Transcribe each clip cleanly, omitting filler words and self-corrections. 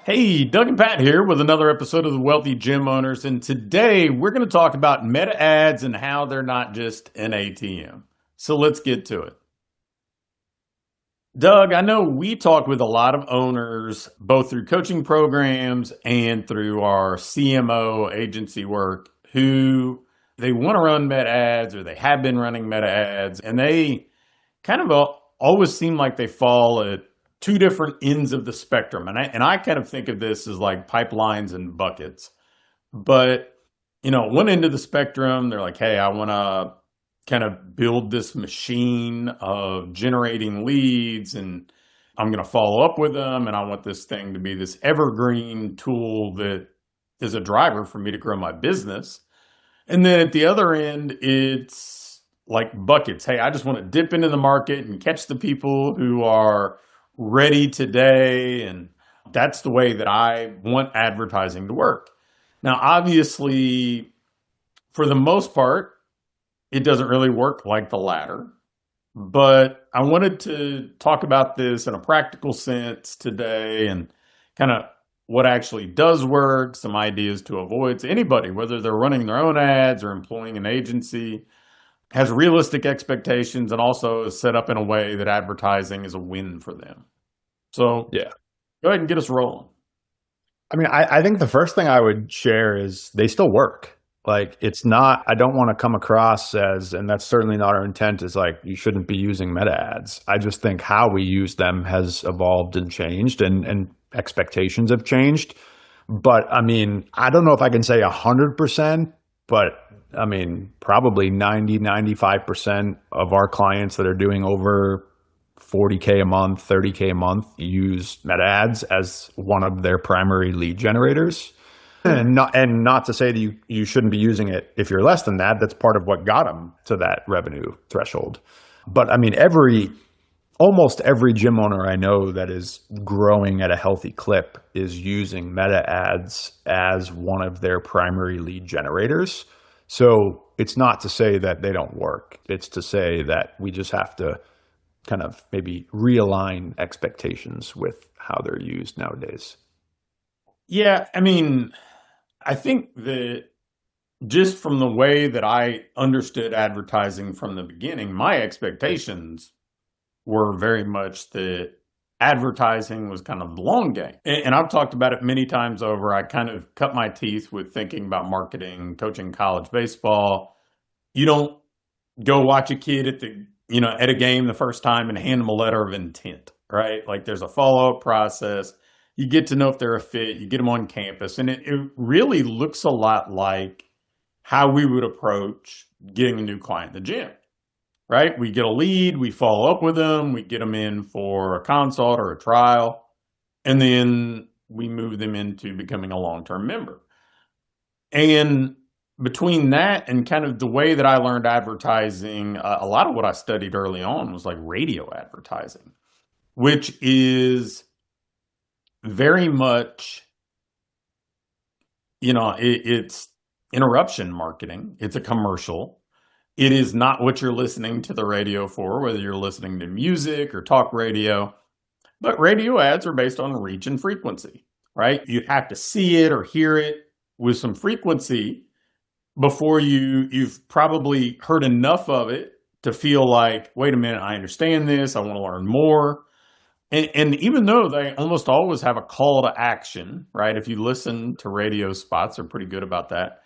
Hey, Doug and Pat here with another episode of the Wealthy Gym Owners. And today we're going to talk about meta ads and how they're not just an ATM. So let's get to it. Doug, I know we talk with a lot of owners, both through coaching programs and through our CMO agency work, who they want to run meta ads or they have been running meta ads, and they kind of always seem like they fall at two different ends of the spectrum. And I kind of think of this as like pipelines and buckets. But, one end of the spectrum, they're like, hey, I want to kind of build this machine of generating leads and I'm going to follow up with them. And I want this thing to be this evergreen tool that is a driver for me to grow my business. And then at the other end, it's like buckets. Hey, I just want to dip into the market and catch the people who are ready today. And that's the way that I want advertising to work. Now, obviously, for the most part, it doesn't really work like the latter. But I wanted to talk about this in a practical sense today and kind of what actually does work, some ideas to avoid. So anybody, whether they're running their own ads or employing an agency, has realistic expectations and also is set up in a way that advertising is a win for them. So Yeah. go ahead and get us rolling. I think the first thing I would share is they still work. Like, it's not, I don't want to come across as, and that's certainly not our intent, is like, you shouldn't be using meta ads. I just think how we use them has evolved and changed and expectations have changed. But I don't know if I can say 100%, but probably 90, 95% of our clients that are doing over 40K a month, 30K a month use meta ads as one of their primary lead generators. And not to say that you shouldn't be using it if you're less than that. That's part of what got them to that revenue threshold. But almost every gym owner I know that is growing at a healthy clip is using meta ads as one of their primary lead generators. So it's not to say that they don't work. It's to say that we just have to kind of maybe realign expectations with how they're used nowadays. Yeah, I think that just from the way that I understood advertising from the beginning, my expectations were very much that advertising was kind of the long game. And I've talked about it many times over. I kind of cut my teeth with thinking about marketing, coaching college baseball. You don't go watch a kid at a game the first time and hand them a letter of intent, right? Like there's a follow-up process. You get to know if they're a fit, you get them on campus. And it really looks a lot like how we would approach getting a new client in the gym, right? We get a lead, we follow up with them, we get them in for a consult or a trial, and then we move them into becoming a long-term member. And between that and kind of the way that I learned advertising, a lot of what I studied early on was like radio advertising, which is very much, it's interruption marketing. It's a commercial. It is not what you're listening to the radio for, whether you're listening to music or talk radio. But radio ads are based on reach and frequency, right? You have to see it or hear it with some frequency before you've probably heard enough of it to feel like, wait a minute, I understand this. I want to learn more. And even though they almost always have a call to action, right? If you listen to radio spots, they're pretty good about that.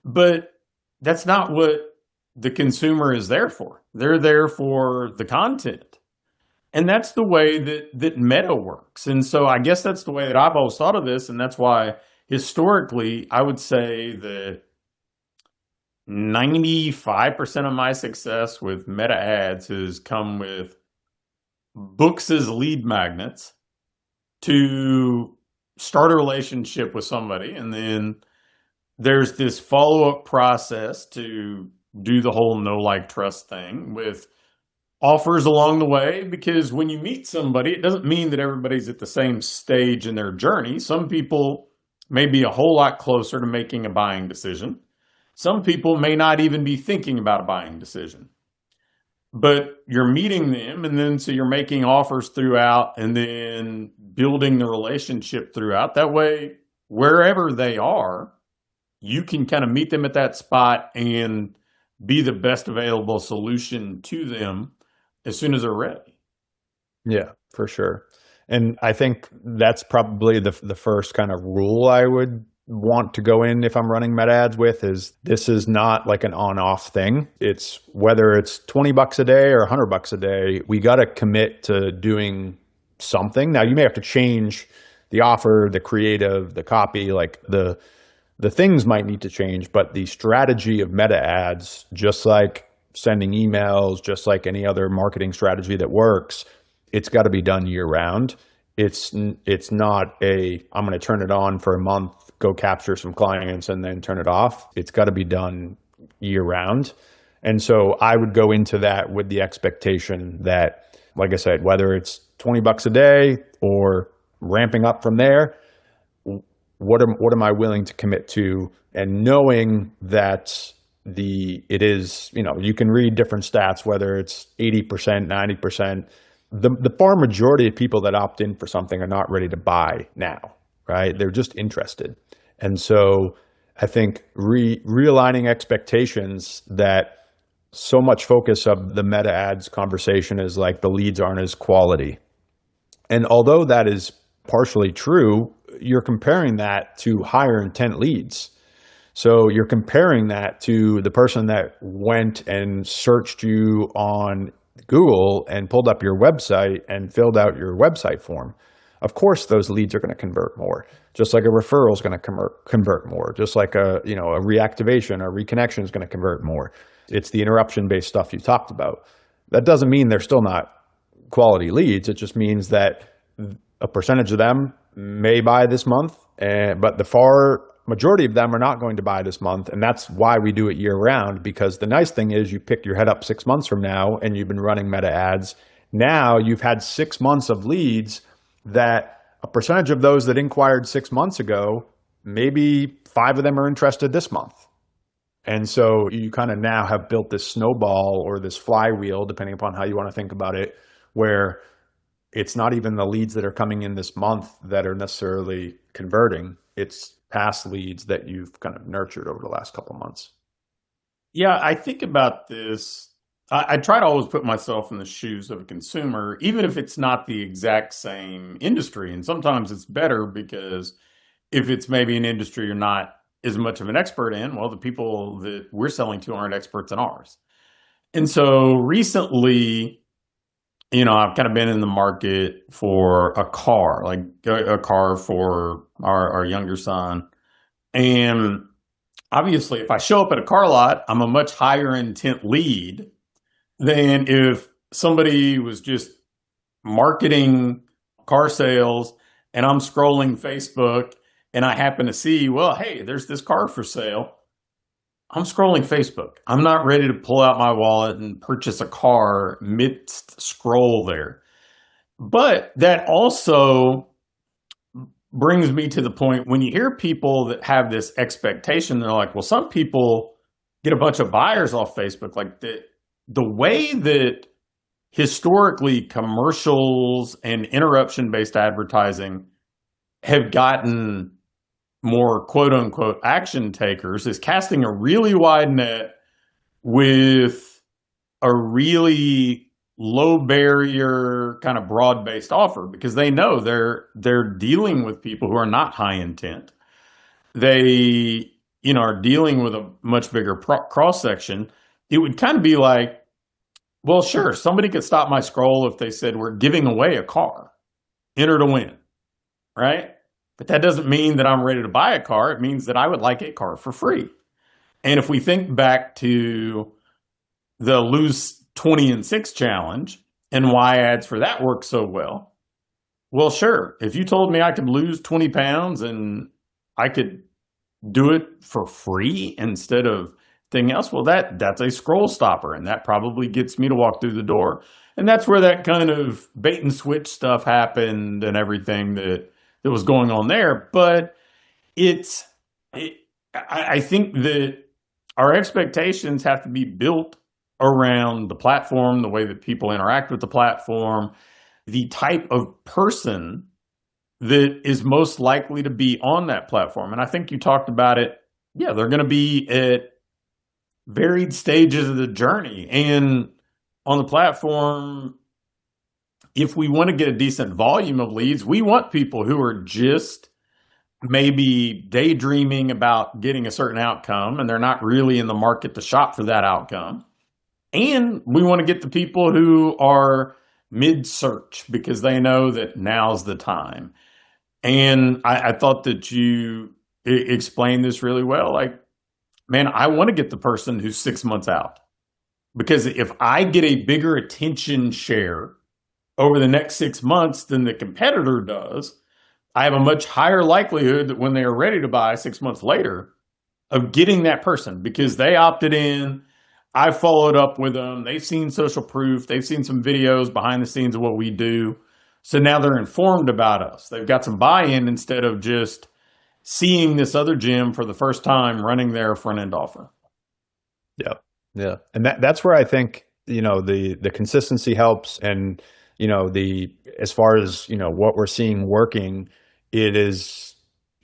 But that's not what the consumer is there for. They're there for the content. And that's the way that meta works. And so I guess that's the way that I've always thought of this. And that's why historically, I would say that 95% of my success with meta ads has come with books as lead magnets to start a relationship with somebody. And then there's this follow-up process to do the whole know, like, trust thing with offers along the way. Because when you meet somebody, it doesn't mean that everybody's at the same stage in their journey. Some people may be a whole lot closer to making a buying decision. Some people may not even be thinking about a buying decision. but you're meeting them, and then so you're making offers throughout and then building the relationship throughout. That way, wherever they are, you can kind of meet them at that spot and be the best available solution to them as soon as they're ready. Yeah, for sure. And I think that's probably the first kind of rule I would want to go in if I'm running meta ads with is this is not like an on-off thing. It's whether it's 20 bucks a day or 100 bucks a day, we got to commit to doing something. Now you may have to change the offer, the creative, the copy, like the things might need to change, but the strategy of meta ads, just like sending emails, just like any other marketing strategy that works, it's got to be done year round. It's not a I'm going to turn it on for a month, go capture some clients, and then turn it off. It's got to be done year round. And so I would go into that with the expectation that, like I said, whether it's 20 bucks a day or ramping up from there, what am I willing to commit to? And knowing that it is, you can read different stats, whether it's 80%, 90%. The far majority of people that opt in for something are not ready to buy now, right? They're just interested. And so I think realigning expectations that so much focus of the meta ads conversation is like the leads aren't as quality. And although that is partially true, you're comparing that to higher intent leads. So you're comparing that to the person that went and searched you on Google and pulled up your website and filled out your website form. Of course, those leads are going to convert more, just like a referral is going to convert more, just like a reactivation or reconnection is going to convert more. It's the interruption-based stuff you talked about. That doesn't mean they're still not quality leads. It just means that a percentage of them may buy this month, but the far majority of them are not going to buy this month. And that's why we do it year round, because the nice thing is you pick your head up 6 months from now and you've been running meta ads. Now you've had 6 months of leads that a percentage of those that inquired 6 months ago, maybe 5 of them are interested this month. And so you kind of now have built this snowball or this flywheel, depending upon how you want to think about it, where it's not even the leads that are coming in this month that are necessarily converting. It's past leads that you've kind of nurtured over the last couple of months. Yeah, I think about this. I try to always put myself in the shoes of a consumer, even if it's not the exact same industry. And sometimes it's better because if it's maybe an industry you're not as much of an expert in, well, the people that we're selling to aren't experts in ours. And so recently, I've kind of been in the market for a car, like a car for our younger son. And obviously, if I show up at a car lot, I'm a much higher intent lead than if somebody was just marketing car sales and I'm scrolling Facebook and I happen to see, well, hey, there's this car for sale. I'm scrolling Facebook. I'm not ready to pull out my wallet and purchase a car midst scroll there. But that also brings me to the point when you hear people that have this expectation, they're like, well, some people get a bunch of buyers off Facebook. Like the way that historically commercials and interruption-based advertising have gotten more quote unquote action takers is casting a really wide net with a really low barrier kind of broad based offer, because they know they're dealing with people who are not high intent. They are dealing with a much bigger cross section. It would kind of be like, well, sure, somebody could stop my scroll if they said we're giving away a car, enter to win, right? But that doesn't mean that I'm ready to buy a car. It means that I would like a car for free. And if we think back to the lose 20 and 6 challenge and why ads for that work so well, well, sure. If you told me I could lose 20 pounds and I could do it for free instead of anything else, well, that's a scroll stopper, and that probably gets me to walk through the door. And that's where that kind of bait and switch stuff happened and everything that was going on there. But I think that our expectations have to be built around the platform, the way that people interact with the platform, the type of person that is most likely to be on that platform. And I think you talked about it. Yeah, they're going to be at varied stages of the journey. And on the platform, if we want to get a decent volume of leads, we want people who are just maybe daydreaming about getting a certain outcome and they're not really in the market to shop for that outcome. And we want to get the people who are mid search because they know that now's the time. And I thought that you explained this really well. Like, man, I want to get the person who's 6 months out because if I get a bigger attention share over the next 6 months than the competitor does, I have a much higher likelihood that when they are ready to buy 6 months later of getting that person because they opted in. I followed up with them. They've seen social proof. They've seen some videos behind the scenes of what we do. So now they're informed about us. They've got some buy-in instead of just seeing this other gym for the first time running their front-end offer. Yeah. Yeah. And that's where I think, the consistency helps. And, as far as, what we're seeing working, it is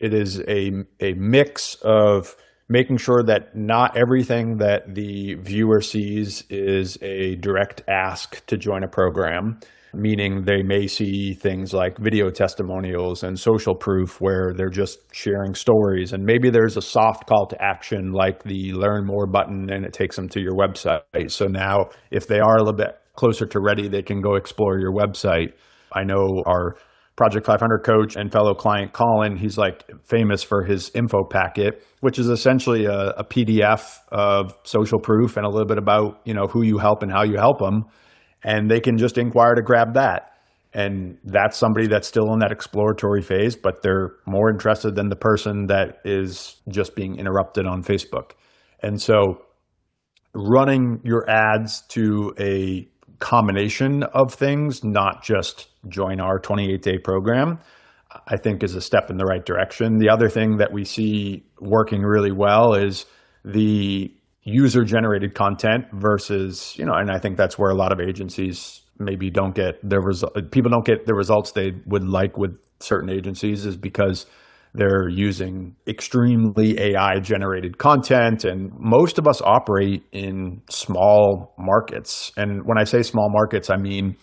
a mix of making sure that not everything that the viewer sees is a direct ask to join a program, meaning they may see things like video testimonials and social proof where they're just sharing stories. And maybe there's a soft call to action like the learn more button and it takes them to your website. So now if they are a little bit closer to ready, they can go explore your website. I know our Project 500 coach and fellow client Colin, he's like famous for his info packet, which is essentially a PDF of social proof and a little bit about, who you help and how you help them. And they can just inquire to grab that. And that's somebody that's still in that exploratory phase, but they're more interested than the person that is just being interrupted on Facebook. And so running your ads to a combination of things, not just join our 28-day program, I think is a step in the right direction. The other thing that we see working really well is the user-generated content versus, and I think that's where a lot of agencies maybe don't get people don't get the results they would like with certain agencies is because they're using extremely AI-generated content, and most of us operate in small markets. And when I say small markets, I mean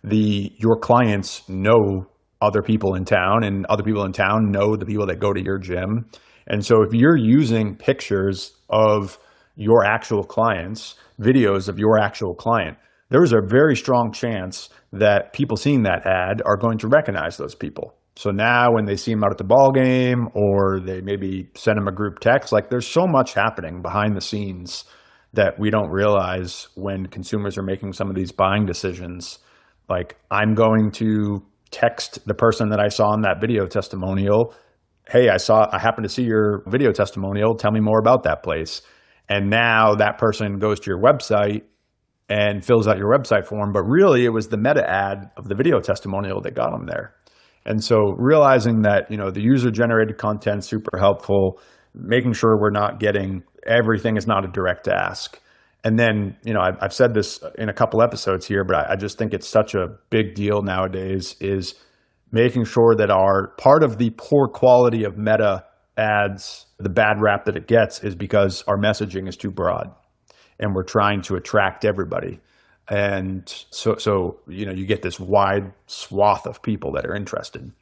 your clients know other people in town, and other people in town know the people that go to your gym. And so if you're using pictures of your actual clients, videos of your actual client, there is a very strong chance that people seeing that ad are going to recognize those people. So now when they see them out at the ball game or they maybe send them a group text, like there's so much happening behind the scenes that we don't realize when consumers are making some of these buying decisions. Like I'm going to text the person that I saw in that video testimonial, hey, I happened to see your video testimonial. Tell me more about that place. And now that person goes to your website and fills out your website form, but really it was the meta ad of the video testimonial that got them there. And so realizing that, the user-generated content super helpful, making sure we're not getting everything is not a direct ask. And then, I've said this in a couple episodes here, but I just think it's such a big deal nowadays is making sure that our part of the poor quality of meta ads, the bad rap that it gets is because our messaging is too broad and we're trying to attract everybody. And so you get this wide swath of people that are interested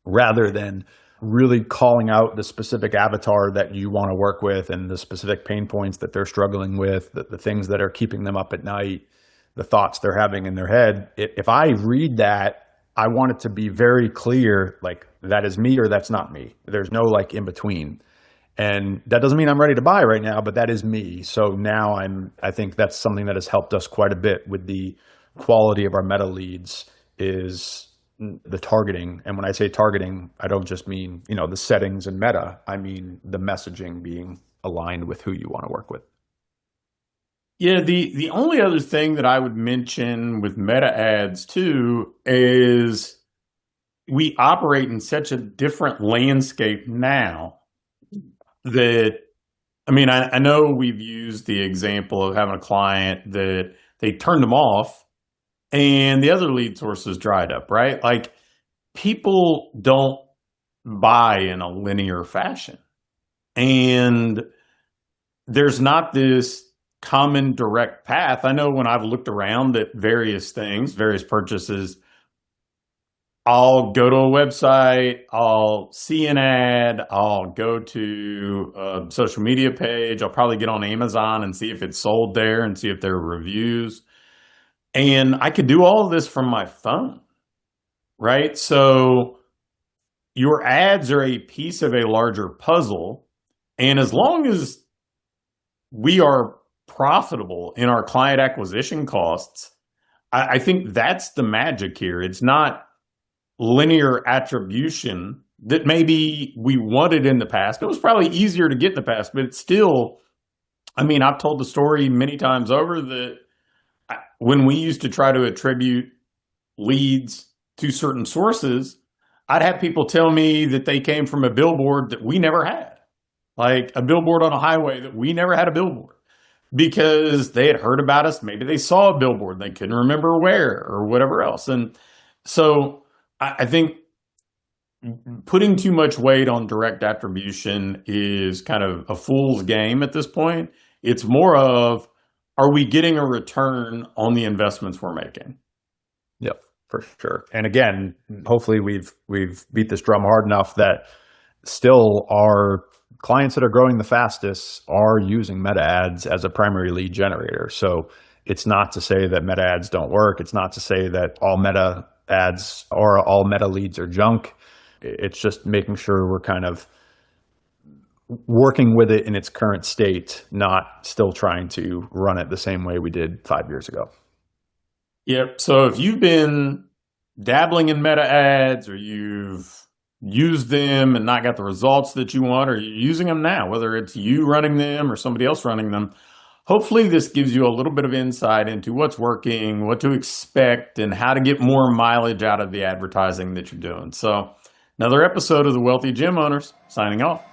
rather than really calling out the specific avatar that you want to work with and the specific pain points that they're struggling with, the things that are keeping them up at night, the thoughts they're having in their head. If I read that, I want it to be very clear, like that is me or that's not me. There's no like in between. And that doesn't mean I'm ready to buy right now, but that is me. So now I think that's something that has helped us quite a bit with the quality of our meta leads is the targeting. And when I say targeting, I don't just mean, the settings and meta. I mean the messaging being aligned with who you want to work with. Yeah, the only other thing that I would mention with meta ads too is we operate in such a different landscape now that I mean, I know we've used the example of having a client that they turned them off and the other lead sources dried up, right? Like people don't buy in a linear fashion. And there's not this common direct path. I know when I've looked around at various things, various purchases, I'll go to a website, I'll see an ad, I'll go to a social media page, I'll probably get on Amazon and see if it's sold there and see if there are reviews. And I could do all of this from my phone, right? So your ads are a piece of a larger puzzle. And as long as we are profitable in our client acquisition costs, I think that's the magic here. It's not linear attribution that maybe we wanted in the past. It was probably easier to get in the past, but it's still, I mean, I've told the story many times over that when we used to try to attribute leads to certain sources, I'd have people tell me that they came from a billboard that we never had, like a billboard on a highway that we never had a billboard because they had heard about us. Maybe they saw a billboard, they couldn't remember where or whatever else. And so I think putting too much weight on direct attribution is kind of a fool's game at this point. It's more of, are we getting a return on the investments we're making? Yep, for sure. And again, hopefully we've beat this drum hard enough that still our clients that are growing the fastest are using meta ads as a primary lead generator. So it's not to say that meta ads don't work. It's not to say that all meta ads or all meta leads are junk. It's just making sure we're kind of working with it in its current state, not still trying to run it the same way we did 5 years ago. Yep. So if you've been dabbling in meta ads or you've used them and not got the results that you want, or you're using them now, whether it's you running them or somebody else running them, hopefully this gives you a little bit of insight into what's working, what to expect, and how to get more mileage out of the advertising that you're doing. So another episode of The Wealthy Gym Owners signing off.